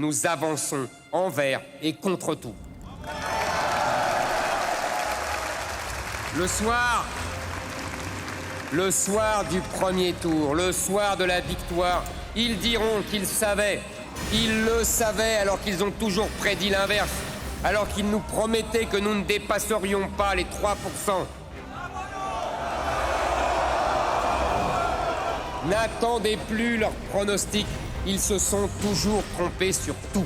nous avançons envers et contre tout. Le soir du premier tour, le soir de la victoire, ils diront qu'ils savaient. Ils le savaient alors qu'ils ont toujours prédit l'inverse, alors qu'ils nous promettaient que nous ne dépasserions pas les 3%. N'attendez plus leurs pronostics, ils se sont toujours trompés sur tout.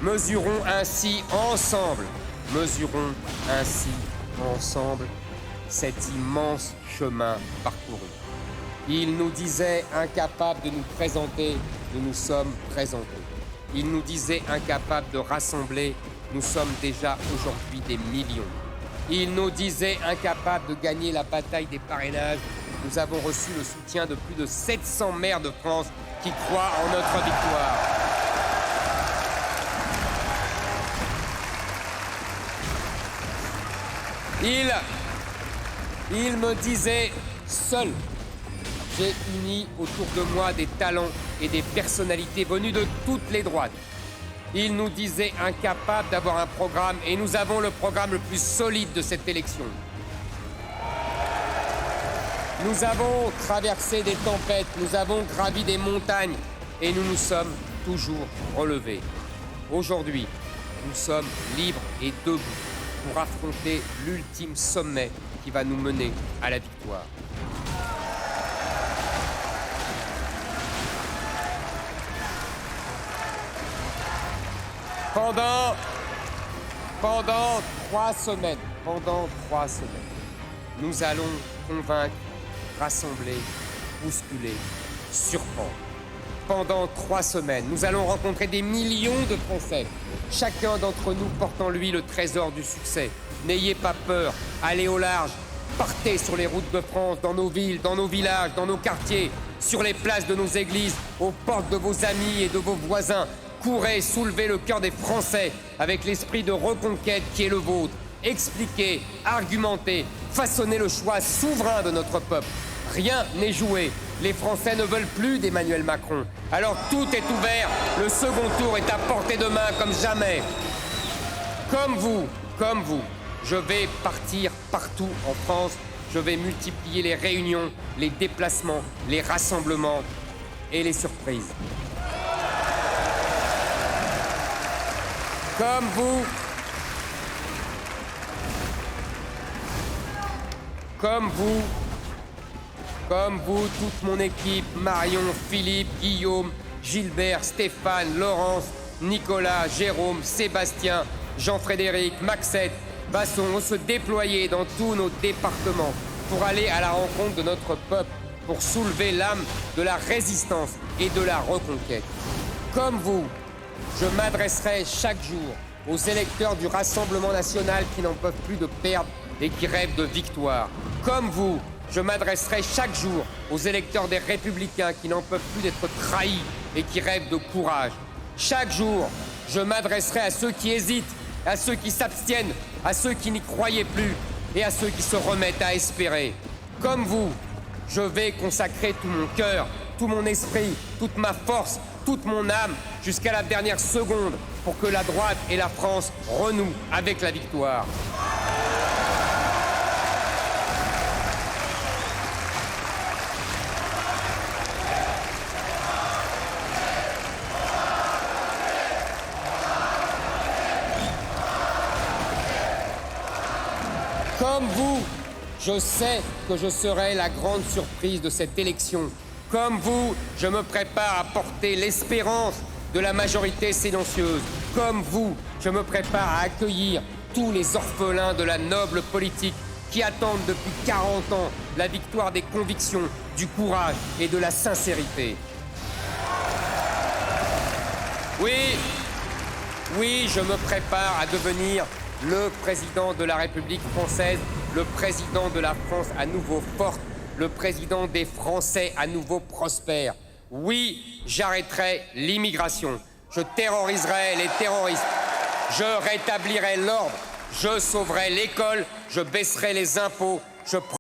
Mesurons ainsi ensemble cet immense chemin parcouru. Ils nous disaient incapables de nous présenter, nous nous sommes présentés. Ils nous disaient incapables de rassembler, nous sommes déjà aujourd'hui des millions. Ils nous disaient incapables de gagner la bataille des parrainages, nous avons reçu le soutien de plus de 700 maires de France qui croient en notre victoire. Ils me disaient seul. J'ai uni autour de moi des talents et des personnalités venues de toutes les droites. Ils nous disaient incapables d'avoir un programme et nous avons le programme le plus solide de cette élection. Nous avons traversé des tempêtes, nous avons gravi des montagnes et nous nous sommes toujours relevés. Aujourd'hui, nous sommes libres et debout pour affronter l'ultime sommet qui va nous mener à la victoire. Pendant 3 semaines, nous allons convaincre, rassembler, bousculer, surprendre. Pendant 3 semaines, nous allons rencontrer des millions de Français, chacun d'entre nous porte en lui le trésor du succès. N'ayez pas peur, allez au large, partez sur les routes de France, dans nos villes, dans nos villages, dans nos quartiers, sur les places de nos églises, aux portes de vos amis et de vos voisins. Courez, soulevez le cœur des Français avec l'esprit de reconquête qui est le vôtre. Expliquez, argumentez, façonnez le choix souverain de notre peuple. Rien n'est joué. Les Français ne veulent plus d'Emmanuel Macron. Alors tout est ouvert. Le second tour est à portée de main comme jamais. Comme vous, je vais partir partout en France. Je vais multiplier les réunions, les déplacements, les rassemblements et les surprises. Comme vous, toute mon équipe, Marion, Philippe, Guillaume, Gilbert, Stéphane, Laurence, Nicolas, Jérôme, Sébastien, Jean-Frédéric, Maxette, vont se déployer dans tous nos départements pour aller à la rencontre de notre peuple, pour soulever l'âme de la résistance et de la reconquête. Comme vous, je m'adresserai chaque jour aux électeurs du Rassemblement national qui n'en peuvent plus de perdre et qui rêvent de victoire. Comme vous, je m'adresserai chaque jour aux électeurs des Républicains qui n'en peuvent plus d'être trahis et qui rêvent de courage. Chaque jour, je m'adresserai à ceux qui hésitent, à ceux qui s'abstiennent, à ceux qui n'y croyaient plus et à ceux qui se remettent à espérer. Comme vous, je vais consacrer tout mon cœur, tout mon esprit, toute ma force, toute mon âme, jusqu'à la dernière seconde, pour que la droite et la France renouent avec la victoire. Comme vous, je sais que je serai la grande surprise de cette élection. Comme vous, je me prépare à porter l'espérance de la majorité silencieuse. Comme vous, je me prépare à accueillir tous les orphelins de la noble politique qui attendent depuis 40 ans la victoire des convictions, du courage et de la sincérité. Oui, je me prépare à devenir le président de la République française, le président de la France à nouveau forte, le président des Français à nouveau prospère. Oui, j'arrêterai l'immigration. Je terroriserai les terroristes. Je rétablirai l'ordre. Je sauverai l'école. Je baisserai les impôts. Je